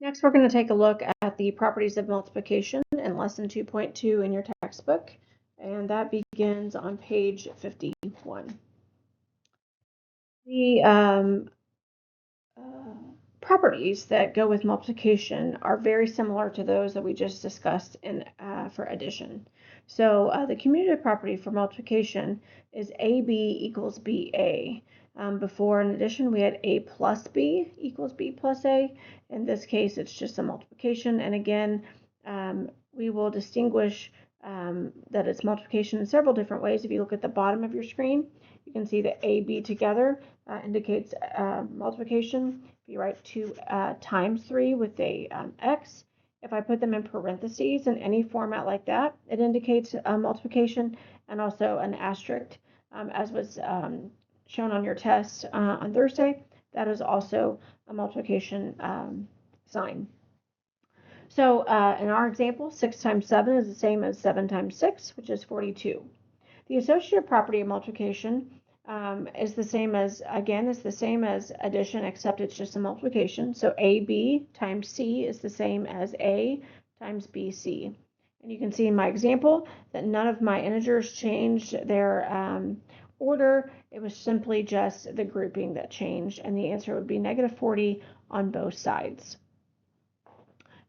Next, we're going to take a look at the properties of multiplication in lesson 2.2 in your textbook, and that begins on page 51. The properties that go with multiplication are very similar to those that we just discussed for addition. So the commutative property for multiplication is AB equals BA. Before in addition, we had A plus B equals B plus A. In this case, it's just a multiplication. And again, we will distinguish that it's multiplication in several different ways. If you look at the bottom of your screen, you can see that A, B together indicates multiplication. If you write 2 times 3 with a x, if I put them in parentheses in any format like that, it indicates multiplication, and also an asterisk, as was shown on your test on Thursday. That is also a multiplication sign. So in our example, 6 times 7 is the same as 7 times 6, which is 42. The associative property of multiplication is the same as addition, except it's just a multiplication. So AB times C is the same as A times BC. And you can see in my example that none of my integers changed their order. It was simply just the grouping that changed, and the answer would be negative 40 on both sides,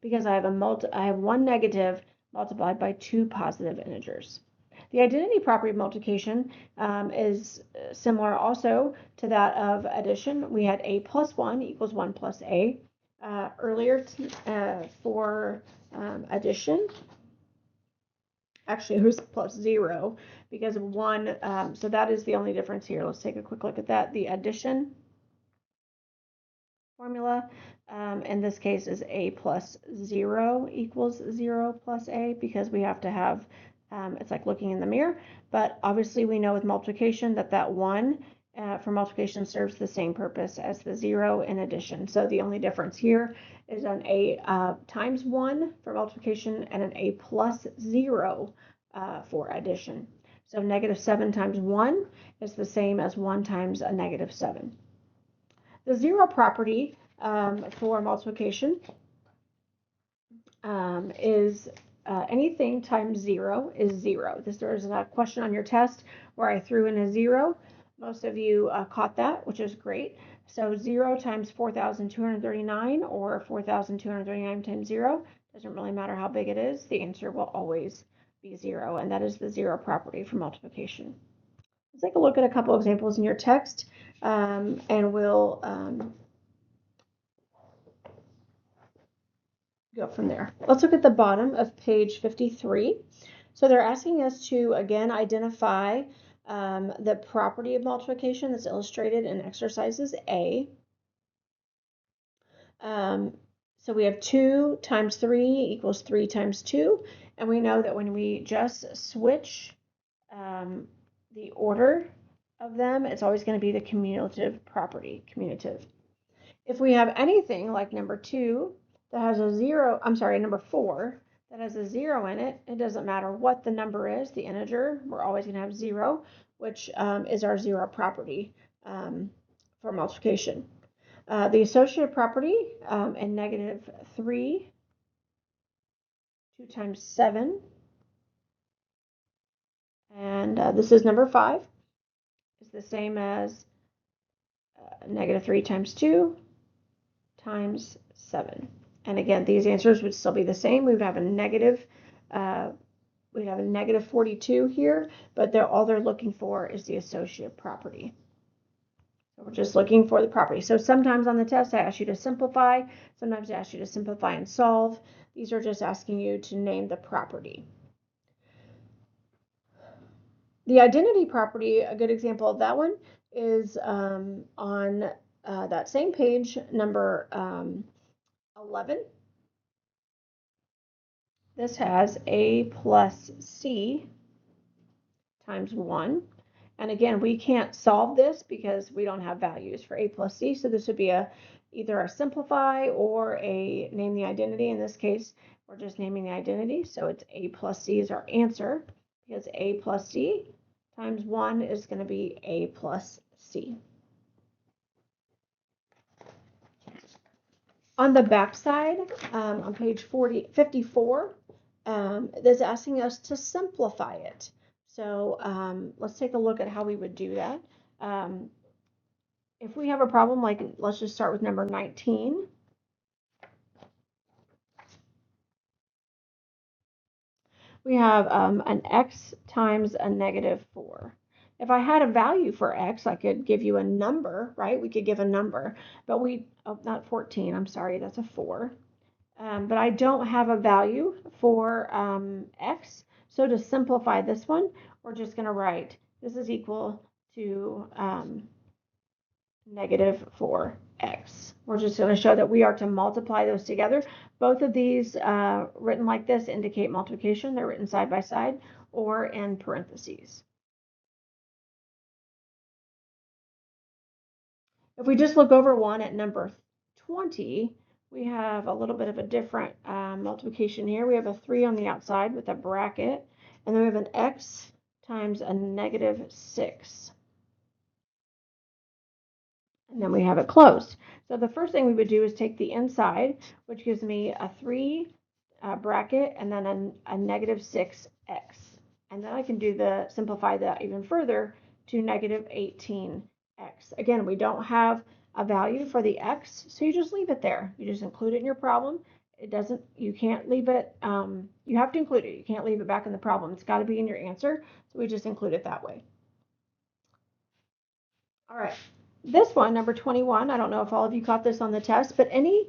because I have one negative multiplied by two positive integers. The identity property of multiplication is similar also to that of addition. We had A plus 1 equals 1 plus A earlier for addition. Actually, it was plus 0 because of 1. So that is the only difference here. Let's take a quick look at that. The addition formula in this case is A plus 0 equals 0 plus A, because we have to have it's like looking in the mirror, but obviously we know with multiplication that 1 for multiplication serves the same purpose as the 0 in addition. So the only difference here is an A times 1 for multiplication and an A plus 0 for addition. So negative 7 times 1 is the same as 1 times a negative 7. The 0 property for multiplication is anything times 0 is 0. There's a question on your test where I threw in a 0. Most of you caught that, which is great. So 0 times 4,239 or 4,239 times 0, doesn't really matter how big it is. The answer will always be 0, and that is the 0 property for multiplication. Let's take a look at a couple examples in your text, and we'll go from there. Let's look at the bottom of page 53. So they're asking us to, again, identify the property of multiplication that's illustrated in exercises A. So we have 2 times 3 equals 3 times 2, and we know that when we just switch the order of them, it's always going to be the commutative property, commutative. If we have anything like number 2 that has a 0, number 4 that has a 0 in it, it doesn't matter what the number is, the integer, we're always going to have 0, which is our 0 property for multiplication. The associative property in negative 3, 2 times 7, and this is number 5, is the same as negative 3 times 2 times 7. And again, these answers would still be the same. We would have a negative, we'd have a negative 42 here, but all they're looking for is the associative property. So we're just looking for the property. So sometimes on the test, I ask you to simplify. Sometimes I ask you to simplify and solve. These are just asking you to name the property. The identity property, a good example of that one is on that same page, number 11. This has A plus C times 1. And again, we can't solve this because we don't have values for A plus C. So this would be either a simplify or a name the identity. In this case, we're just naming the identity. So it's A plus C is our answer, because A plus C times 1 is going to be A plus C. On the back side, on page 54, that's asking us to simplify it. So let's take a look at how we would do that. If we have a problem, like let's just start with number 19. We have an x times a negative 4. If I had a value for x, I could give you a number, right? We could give a number, but not 14, I'm sorry, that's a 4. But I don't have a value for x. So to simplify this one, we're just going to write this is equal to negative 4x. We're just going to show that we are to multiply those together. Both of these written like this indicate multiplication. They're written side by side or in parentheses. If we just look over one at number 20, we have a little bit of a different multiplication here. We have a 3 on the outside with a bracket, and then we have an x times a negative 6. And then we have it closed. So the first thing we would do is take the inside, which gives me a 3 bracket and then a negative 6x. And then I can simplify that even further to negative 18x. Again, we don't have a value for the x, so you just leave it there. You just include it in your problem. You can't leave it, you have to include it. You can't leave it back in the problem. It's got to be in your answer, so we just include it that way. All right. This one, number 21, I don't know if all of you caught this on the test, but any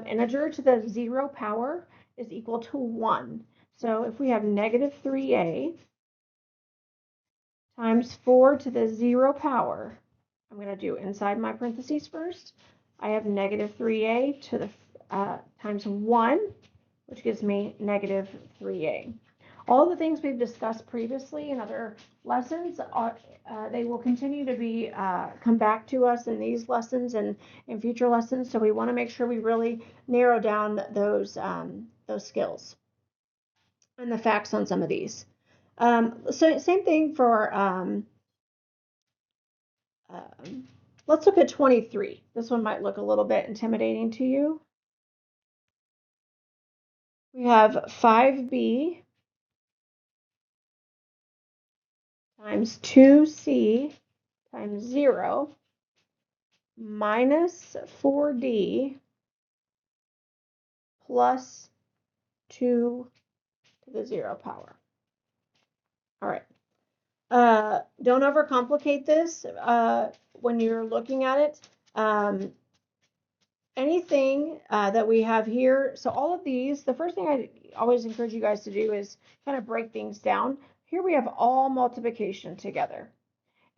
integer to the 0 power is equal to 1. So if we have negative 3a times 4 to the 0 power, I'm going to do inside my parentheses first. I have negative 3a to the times 1, which gives me negative 3a. All the things we've discussed previously in other lessons they will continue to be come back to us in these lessons and in future lessons. So we want to make sure we really narrow down those skills and the facts on some of these. So same thing for let's look at 23. This one might look a little bit intimidating to you. We have 5b times 2c times 0 minus 4d plus 2 to the 0 power. All right. Don't overcomplicate this when you're looking at it. Anything that we have here, so all of these, the first thing I always encourage you guys to do is kind of break things down. Here we have all multiplication together.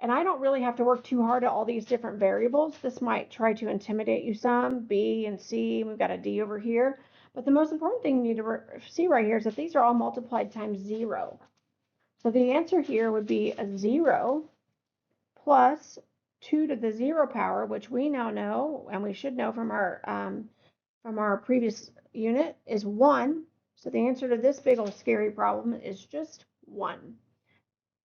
And I don't really have to work too hard at all these different variables. This might try to intimidate you some, B and C, we've got a D over here. But the most important thing you need to see right here is that these are all multiplied times 0. So the answer here would be a 0 plus 2 to the 0 power, which we now know, and we should know from our previous unit, is 1. So the answer to this big old scary problem is just 1.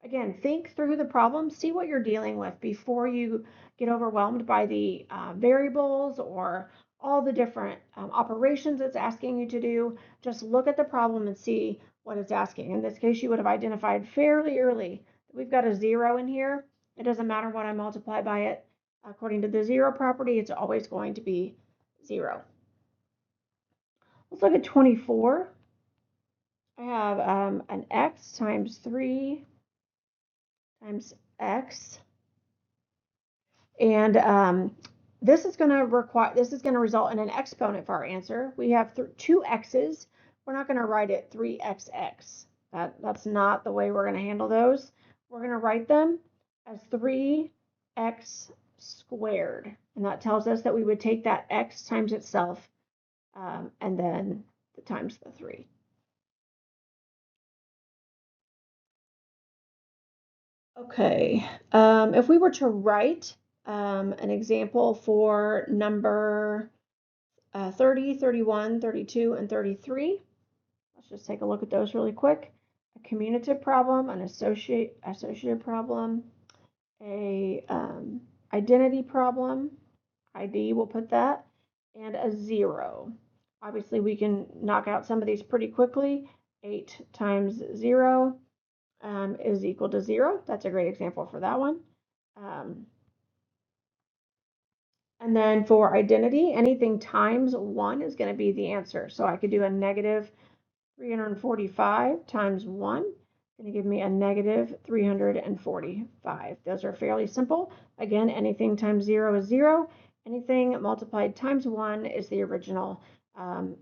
Again, think through the problem, see what you're dealing with before you get overwhelmed by the variables or all the different operations it's asking you to do. Just look at the problem and see what it's asking. In this case, you would have identified fairly early that we've got a 0 in here. It doesn't matter what I multiply by it. According to the 0 property, it's always going to be 0. Let's look at 24. I have an x times 3 times x, and this is going to result in an exponent for our answer. We have 2 x's. We're not going to write it 3xx. That's not the way we're going to handle those. We're going to write them as 3x squared, and that tells us that we would take that x times itself and then times the 3. Okay, if we were to write an example for number 30, 31, 32, and 33, let's just take a look at those really quick. A commutative problem, an associative problem, a identity problem, ID, we'll put that, and a 0. Obviously, we can knock out some of these pretty quickly. 8 times 0 is equal to 0. That's a great example for that one. And then for identity, anything times 1 is going to be the answer. So I could do a negative 345 times 1, going to give me a negative 345. Those are fairly simple. Again, anything times 0 is 0. Anything multiplied times 1 is the original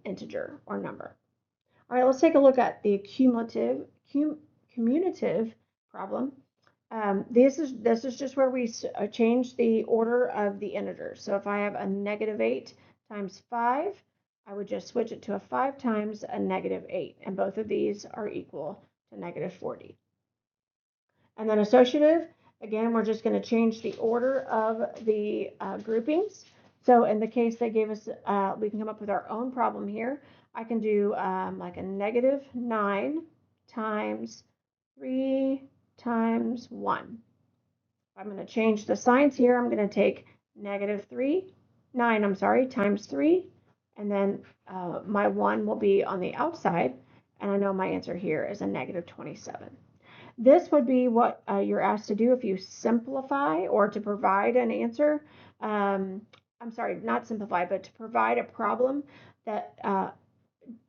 integer or number. All right, let's take a look at the commutative problem. This is just where we change the order of the integers. So if I have a negative 8 times 5, I would just switch it to a 5 times a negative 8, and both of these are equal to negative 40. And then associative, again, we're just going to change the order of the groupings. So in the case they gave us, we can come up with our own problem here. I can do like a negative 9 times 3 times 1. I'm going to change the signs here. I'm going to take negative 9, times 3, and then my 1 will be on the outside, and I know my answer here is a negative 27. This would be what you're asked to do if you simplify or to provide an answer. I'm sorry, not simplify, but to provide a problem that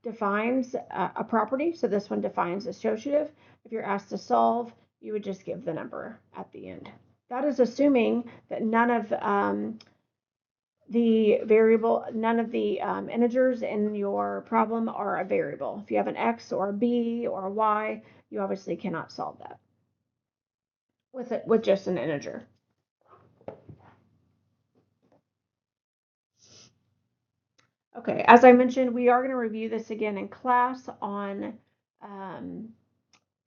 defines a property. So this one defines associative. If you're asked to solve, you would just give the number at the end. That is assuming that none of the integers in your problem are a variable. If you have an x or a b or a y, you obviously cannot solve that with just an integer. Okay, as I mentioned, we are going to review this again in class on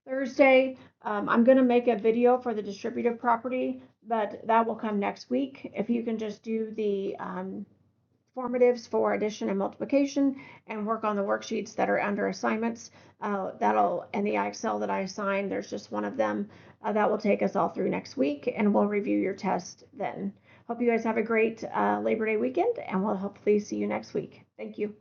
Thursday. I'm going to make a video for the distributive property, but that will come next week. If you can just do the formatives for addition and multiplication and work on the worksheets that are under assignments, and the IXL that I assigned, there's just one of them that will take us all through next week, and we'll review your test then. Hope you guys have a great Labor Day weekend, and we'll hopefully see you next week. Thank you.